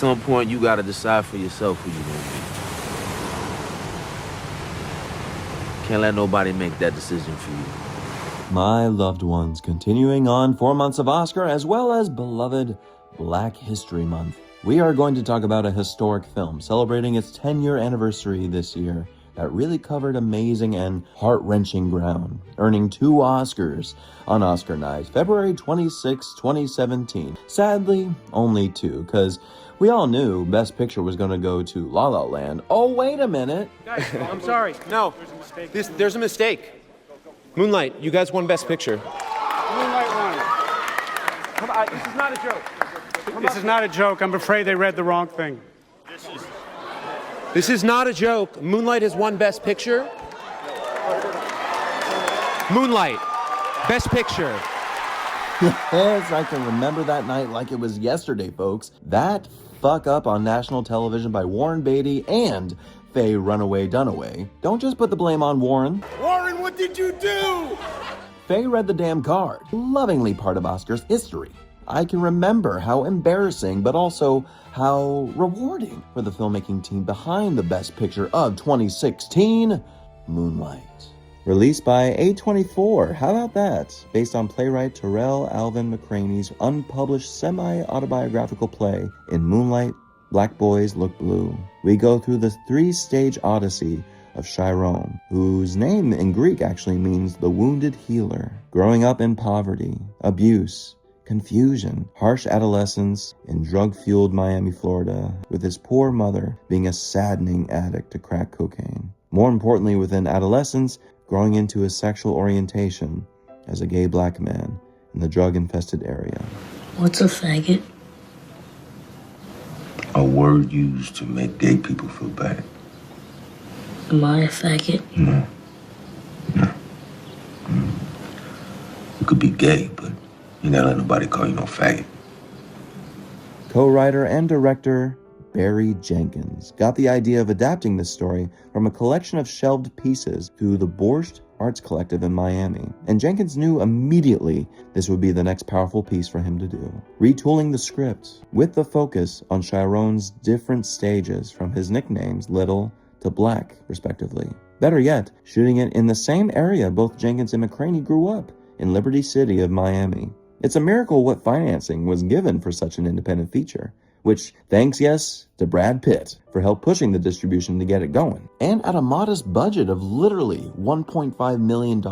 some point, you gotta decide for yourself who you gonna be. Can't let nobody make that decision for you. My loved ones, continuing on 4 months of Oscar as well as beloved Black History Month. We are going to talk about a historic film celebrating its 10-year anniversary this year that really covered amazing and heart-wrenching ground, earning 2 Oscars on Oscar night, February 26, 2017. Sadly, only 2, because we all knew Best Picture was going to go to La La Land. Oh, wait a minute. Guys, I'm sorry. No, there's a mistake. Moonlight, you guys won Best Picture. Moonlight won. Come on, this is not a joke. This is not a joke. I'm afraid they read the wrong thing. This is not a joke. Moonlight has won Best Picture. Moonlight, Best Picture. Yes, I can remember that night like it was yesterday, folks. That fuck up on national television by Warren Beatty and Faye Runaway Dunaway. Don't just put the blame on Warren. Warren, what did you do? Faye read the damn card. Lovingly part of Oscar's history. I can remember how embarrassing, but also how rewarding for the filmmaking team behind the Best Picture of 2016, Moonlight. Released by A24, how about that? Based on playwright Terrell Alvin McCraney's unpublished semi-autobiographical play, In Moonlight, Black Boys Look Blue. We go through the 3-stage odyssey of Chiron, whose name in Greek actually means the wounded healer. Growing up in poverty, abuse, confusion, harsh adolescence in drug-fueled Miami, Florida, with his poor mother being a saddening addict to crack cocaine. More importantly, within adolescence, growing into his sexual orientation as a gay black man in the drug-infested area. What's a faggot? A word used to make gay people feel bad. Am I a faggot? No. You could be gay, but you never let nobody call you no faggot. Co-writer and director Barry Jenkins got the idea of adapting this story from a collection of shelved pieces to the Borscht Arts Collective in Miami, and Jenkins knew immediately this would be the next powerful piece for him to do. Retooling the script with the focus on Chiron's different stages from his nicknames Little to Black, respectively. Better yet, shooting it in the same area both Jenkins and McCraney grew up, in Liberty City of Miami. It's a miracle what financing was given for such an independent feature, which thanks, yes, to Brad Pitt for help pushing the distribution to get it going. And at a modest budget of literally $1.5 million,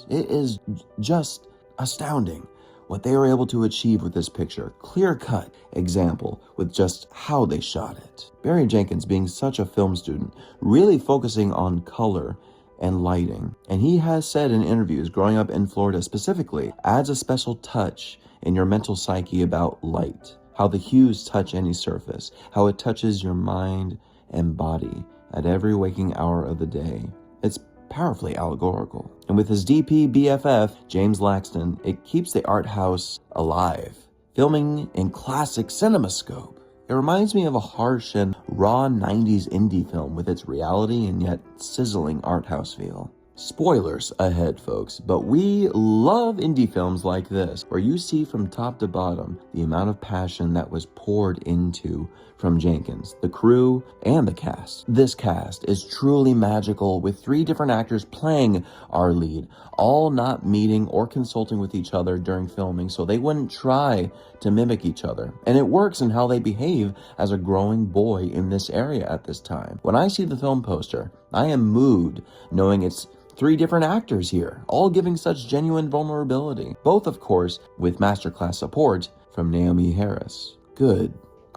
it is just astounding what they were able to achieve with this picture. Clear-cut example with just how they shot it. Barry Jenkins, being such a film student, really focusing on color and lighting. And he has said in interviews, growing up in Florida specifically, adds a special touch in your mental psyche about light. How the hues touch any surface, how it touches your mind and body at every waking hour of the day. It's powerfully allegorical. And with his DP BFF, James Laxton, it keeps the art house alive, filming in classic CinemaScope. It reminds me of a harsh and raw 90s indie film with its reality and yet sizzling art house feel. Spoilers ahead, folks, but we love indie films like this, where you see from top to bottom the amount of passion that was poured into from Jenkins, the crew, and the cast. This cast is truly magical, with 3 different actors playing our lead, all not meeting or consulting with each other during filming, so they wouldn't try to mimic each other. And it works in how they behave as a growing boy in this area at this time. When I see the film poster, I am moved knowing it's 3 different actors here, all giving such genuine vulnerability. Both, of course, with masterclass support from Naomie Harris. Good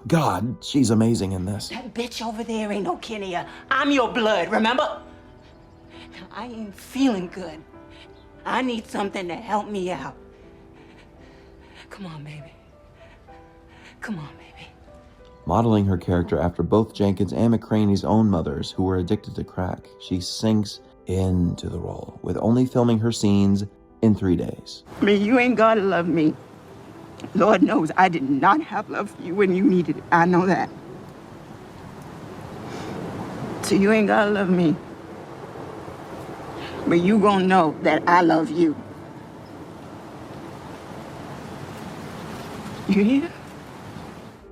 God, she's amazing in this. That bitch over there ain't no Kenya. I'm your blood, remember? I ain't feeling good. I need something to help me out. Come on, baby. Come on, baby. Modeling her character after both Jenkins and McCraney's own mothers who were addicted to crack, she sinks into the role, with only filming her scenes in 3 days. I mean, you ain't gotta love me. Lord knows I did not have love for you when you needed it. I know that. So you ain't gotta love me. But you gonna know that I love you. You hear?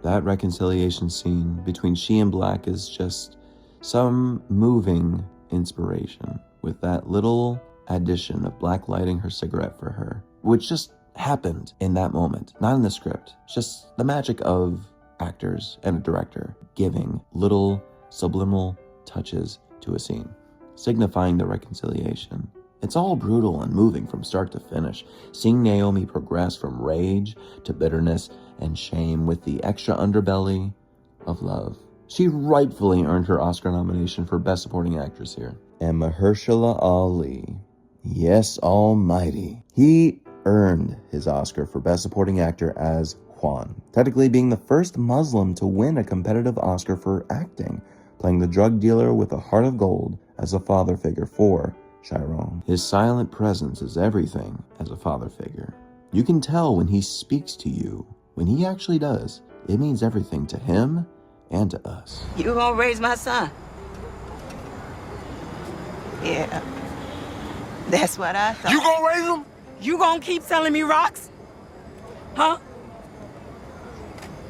That reconciliation scene between she and Black is just some moving inspiration, with that little addition of Black lighting her cigarette for her, which just happened in that moment, not in the script. It's just the magic of actors and a director giving little subliminal touches to a scene, signifying the reconciliation. It's all brutal and moving from start to finish, seeing Naomie progress from rage to bitterness and shame with the extra underbelly of love. She rightfully earned her Oscar nomination for Best Supporting Actress here. And Mahershala Ali, yes almighty, he earned his Oscar for Best Supporting Actor as Juan, technically being the first Muslim to win a competitive Oscar for acting, playing the drug dealer with a heart of gold as a father figure for Chiron. His silent presence is everything as a father figure. You can tell when he speaks to you. When he actually does, it means everything to him and to us. You gonna raise my son? Yeah. That's what I thought. You gonna raise him? You gonna keep selling me rocks? Huh?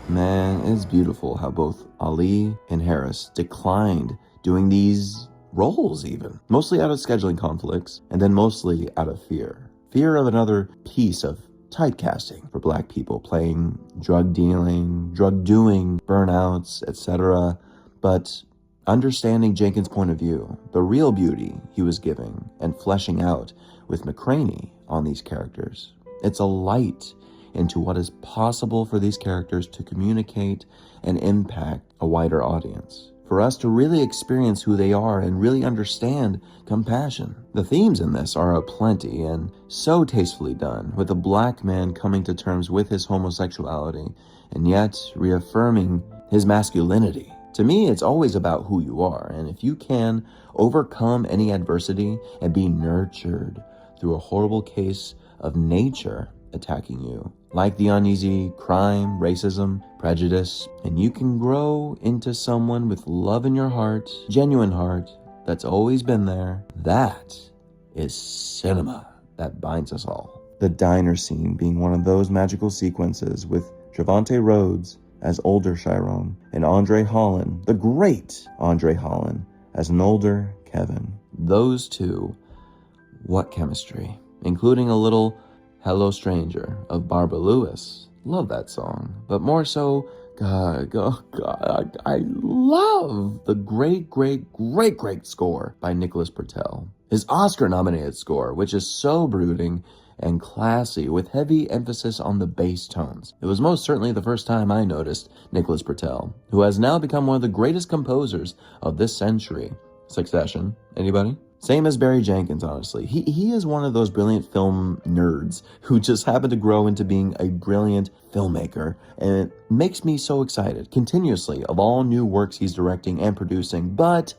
Man, it's beautiful how both Ali and Harris declined doing these roles even. Mostly out of scheduling conflicts, and then mostly out of fear. Fear of another piece of typecasting for Black people, playing drug dealing, drug doing, burnouts, etc. But understanding Jenkins' point of view, the real beauty he was giving and fleshing out with McCraney on these characters. It's a light into what is possible for these characters to communicate and impact a wider audience. For us to really experience who they are and really understand compassion. The themes in this are aplenty and so tastefully done, with a Black man coming to terms with his homosexuality and yet reaffirming his masculinity. To me, it's always about who you are, and if you can overcome any adversity and be nurtured through a horrible case of nature attacking you, like the uneasy crime, racism, prejudice, and you can grow into someone with love in your heart, genuine heart, that's always been there. That is cinema that binds us all. The diner scene being one of those magical sequences with TREVANTE RHODES as older Chiron and ANDRÉ Holland, the great ANDRÉ Holland, as an older Kevin. Those two, what chemistry, including a little Hello Stranger of Barbara Lewis. Love that song, but more so, God, I love the great score by Nicholas Britell. His Oscar-nominated score, which is so brooding and classy with heavy emphasis on the bass tones. It was most certainly the first time I noticed Nicholas Britell, who has now become one of the greatest composers of this century. Succession, anybody? Same as Barry Jenkins, honestly. He is one of those brilliant film nerds who just happened to grow into being a brilliant filmmaker, and it makes me so excited continuously of all new works he's directing and producing. But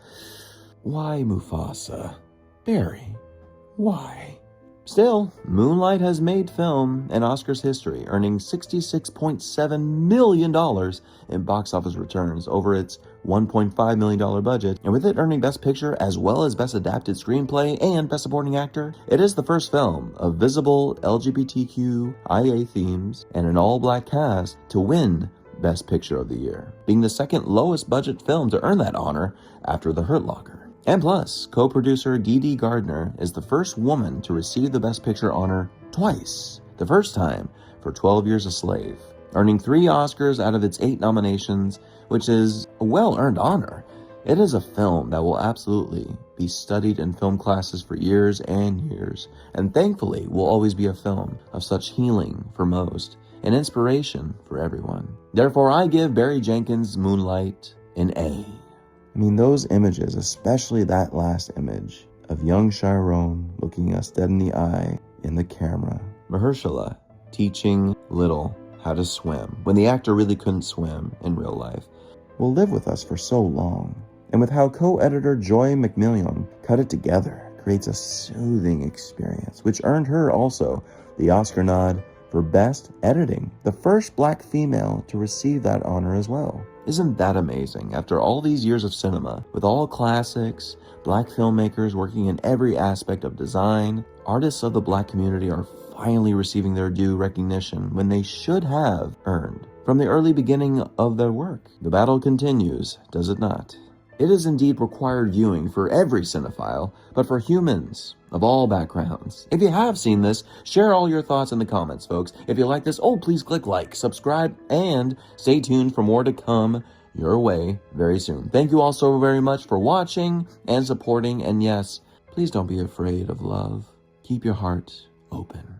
why Mufasa? Barry, why? Still, Moonlight has made film and Oscars history, earning $66.7 million in box office returns over its $1.5 million budget, and with it earning Best Picture as well as Best Adapted Screenplay and Best Supporting Actor, it is the first film of visible LGBTQIA themes and an all-Black cast to win Best Picture of the Year, being the second lowest budget film to earn that honor after The Hurt Locker. And plus, co-producer Dee Gardner is the first woman to receive the Best Picture honor twice, the first time for 12 Years a Slave, earning 3 Oscars out of its 8 nominations, which is a well-earned honor. It is a film that will absolutely be studied in film classes for years and years, and thankfully will always be a film of such healing for most, and inspiration for everyone. Therefore, I give Barry Jenkins' Moonlight an A. I mean, those images, especially that last image of young Chiron looking us dead in the eye in the camera. Mahershala teaching Little how to swim when the actor really couldn't swim in real life will live with us for so long. And with how co-editor Joy McMillian cut it together, creates a soothing experience, which earned her also the Oscar nod for Best Editing, the first Black female to receive that honor as well. Isn't that amazing? After all these years of cinema, with all classics, Black filmmakers working in every aspect of design, artists of the Black community are finally receiving their due recognition when they should have earned from the early beginning of their work. The battle continues, does it not? It is indeed required viewing for every cinephile, but for humans of all backgrounds. If you have seen this, share all your thoughts in the comments, folks. If you like this, please click like, subscribe, and stay tuned for more to come your way very soon. Thank you all so very much for watching and supporting, and yes, please don't be afraid of love. Keep your heart open.